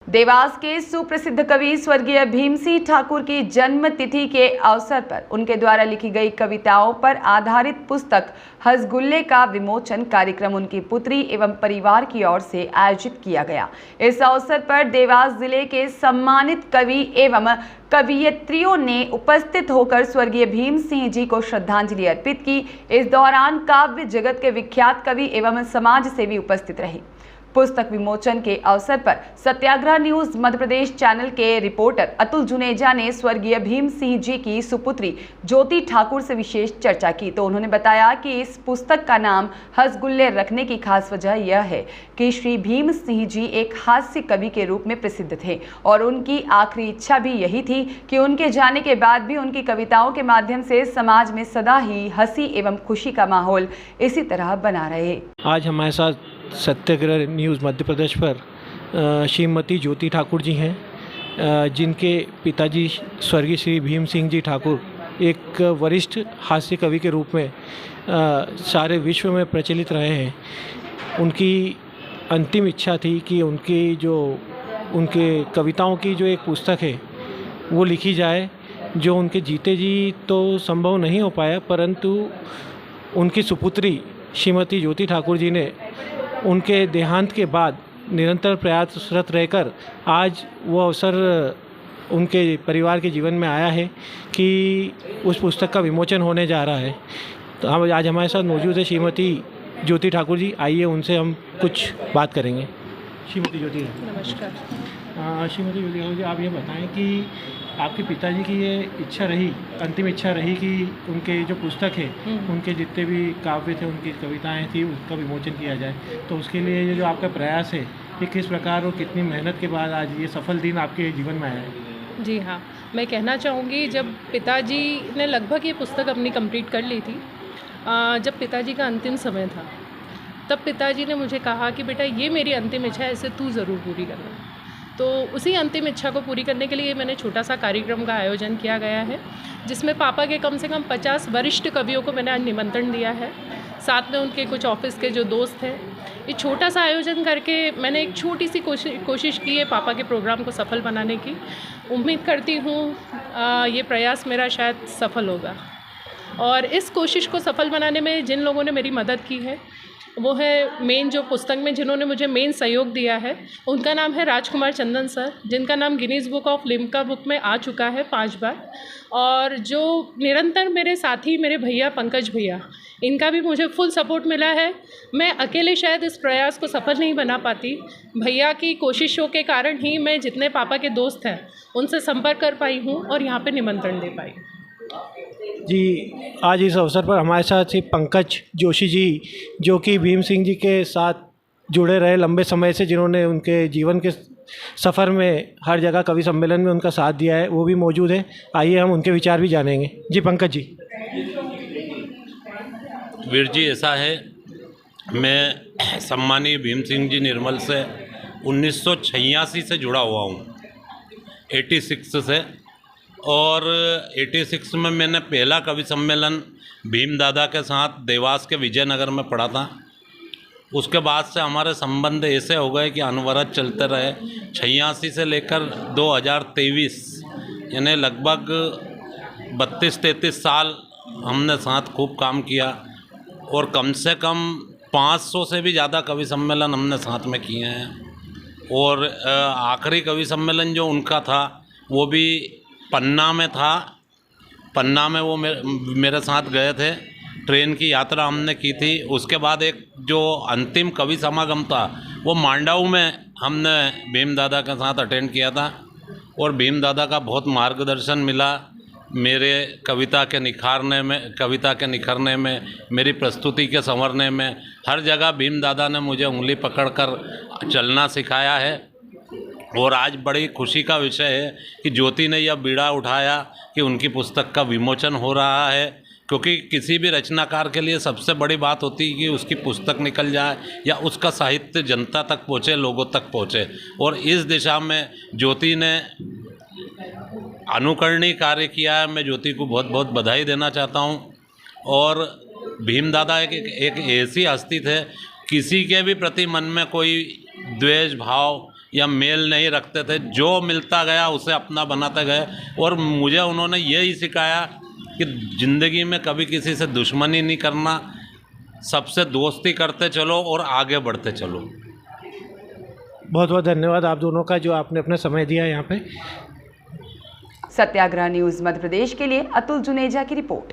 देवास के सुप्रसिद्ध कवि स्वर्गीय भीम सिंह ठाकुर की जन्म तिथि के अवसर पर उनके द्वारा लिखी गई कविताओं पर आधारित पुस्तक हसगुल्ले का विमोचन कार्यक्रम उनकी पुत्री एवं परिवार की ओर से आयोजित किया गया। इस अवसर पर देवास जिले के सम्मानित कवि एवं कवियत्रियों ने उपस्थित होकर स्वर्गीय भीम सिंह जी को श्रद्धांजलि अर्पित की। इस दौरान काव्य जगत के विख्यात कवि एवं समाज सेवी उपस्थित रहे। पुस्तक विमोचन के अवसर पर सत्याग्रह न्यूज मध्य प्रदेश चैनल के रिपोर्टर अतुल जुनेजा ने स्वर्गीय भीम सिंह जी की सुपुत्री ज्योति ठाकुर से विशेष चर्चा की तो उन्होंने बताया कि इस पुस्तक का नाम हसगुल्ले रखने की खास वजह यह है कि श्री भीम सिंह जी एक हास्य कवि के रूप में प्रसिद्ध थे और उनकी आखिरी इच्छा भी यही थी कि उनके जाने के बाद भी उनकी कविताओं के माध्यम से समाज में सदा ही हंसी एवं खुशी का माहौल इसी तरह बना रहे। आज हमारे साथ सत्याग्रह न्यूज़ मध्य प्रदेश पर श्रीमती ज्योति ठाकुर जी हैं, जिनके पिताजी स्वर्गीय श्री भीम सिंह जी ठाकुर एक वरिष्ठ हास्य कवि के रूप में सारे विश्व में प्रचलित रहे हैं। उनकी अंतिम इच्छा थी कि उनके कविताओं की जो एक पुस्तक है वो लिखी जाए, जो उनके जीते जी तो संभव नहीं हो पाया, परंतु उनकी सुपुत्री श्रीमती ज्योति ठाकुर जी ने उनके देहांत के बाद निरंतर प्रयासरत रहकर आज वो अवसर उनके परिवार के जीवन में आया है कि उस पुस्तक का विमोचन होने जा रहा है। तो हम आज हमारे साथ मौजूद है श्रीमती ज्योति ठाकुर जी। आइए उनसे हम कुछ बात करेंगे। श्रीमती ज्योति, नमस्कार। श्रीमती ज्योति ठाकुर जी, आप ये बताएं कि आपके पिताजी की ये इच्छा रही, अंतिम इच्छा रही कि उनके जो पुस्तक है, उनके जितने भी काव्य थे, उनकी कविताएं थी, उसका विमोचन किया जाए। तो उसके लिए ये जो आपका प्रयास है, ये किस प्रकार और कितनी मेहनत के बाद आज ये सफल दिन आपके जीवन में आया है? जी हाँ, मैं कहना चाहूँगी जब पिताजी ने लगभग ये पुस्तक अपनी कंप्लीट कर ली थी, जब पिताजी का अंतिम समय था, तब पिताजी ने मुझे कहा कि बेटा ये मेरी अंतिम इच्छा है, इसे तू ज़रूर पूरी करना। तो उसी अंतिम इच्छा को पूरी करने के लिए मैंने छोटा सा कार्यक्रम का आयोजन किया गया है, जिसमें पापा के कम से कम 50 वरिष्ठ कवियों को मैंने आज निमंत्रण दिया है, साथ में उनके कुछ ऑफिस के जो दोस्त हैं। ये छोटा सा आयोजन करके मैंने एक छोटी सी कोशिश की है पापा के प्रोग्राम को सफल बनाने की। उम्मीद करती हूँ ये प्रयास मेरा शायद सफल होगा। और इस कोशिश को सफल बनाने में जिन लोगों ने मेरी मदद की है वो है मेन जो पुस्तक में जिन्होंने मुझे मेन सहयोग दिया है, उनका नाम है राजकुमार चंदन सर, जिनका नाम Guinness book of Limca book में आ चुका है 5 बार। और जो निरंतर मेरे साथी मेरे भैया पंकज भैया, इनका भी मुझे फुल सपोर्ट मिला है। मैं अकेले शायद इस प्रयास को सफल नहीं बना पाती, भैया की कोशिशों के कारण ही मैं जितने पापा के दोस्त हैं उनसे संपर्क कर पाई हूँ और यहाँ पर निमंत्रण दे पाई। जी, आज इस अवसर पर हमारे साथ श्री पंकज जोशी जी, जो कि भीम सिंह जी के साथ जुड़े रहे लंबे समय से, जिन्होंने उनके जीवन के सफ़र में हर जगह कवि सम्मेलन में उनका साथ दिया है, वो भी मौजूद है। आइए हम उनके विचार भी जानेंगे। जी पंकज जी। वीर जी, ऐसा है, मैं सम्मानीय भीम सिंह जी निर्मल से 1986 से जुड़ा हुआ हूँ, 86 से। और 86 में मैंने पहला कवि सम्मेलन भीम दादा के साथ देवास के विजयनगर में पढ़ा था। उसके बाद से हमारे संबंध ऐसे हो गए कि अनवरत चलते रहे। 86 से लेकर 2023 यानी लगभग 32-33 साल हमने साथ खूब काम किया और कम से कम 500 से भी ज़्यादा कवि सम्मेलन हमने साथ में किए हैं। और आखिरी कवि सम्मेलन जो उनका था वो भी पन्ना में था। पन्ना में वो मेरे साथ गए थे, ट्रेन की यात्रा हमने की थी। उसके बाद एक जो अंतिम कवि समागम था वो मांडाऊ में हमने भीम दादा के साथ अटेंड किया था और भीम दादा का बहुत मार्गदर्शन मिला मेरे कविता के निखरने में, मेरी प्रस्तुति के संवरने में। हर जगह भीम दादा ने मुझे उंगली पकड़कर चलना सिखाया है। और आज बड़ी खुशी का विषय है कि ज्योति ने यह बीड़ा उठाया कि उनकी पुस्तक का विमोचन हो रहा है, क्योंकि किसी भी रचनाकार के लिए सबसे बड़ी बात होती है कि उसकी पुस्तक निकल जाए या उसका साहित्य जनता तक पहुँचे, लोगों तक पहुँचे। और इस दिशा में ज्योति ने अनुकरणीय कार्य किया है। मैं ज्योति को बहुत बहुत बधाई देना चाहता हूँ। और भीम दादा एक ऐसी हस्ती थे, किसी के भी प्रति मन में कोई द्वेष भाव या मेल नहीं रखते थे, जो मिलता गया उसे अपना बनाते गए। और मुझे उन्होंने यही सिखाया कि ज़िंदगी में कभी किसी से दुश्मनी नहीं करना, सबसे दोस्ती करते चलो और आगे बढ़ते चलो। बहुत बहुत धन्यवाद आप दोनों का, जो आपने अपना समय दिया यहाँ पे। सत्याग्रह न्यूज़ मध्य प्रदेश के लिए अतुल जुनेजा की रिपोर्ट।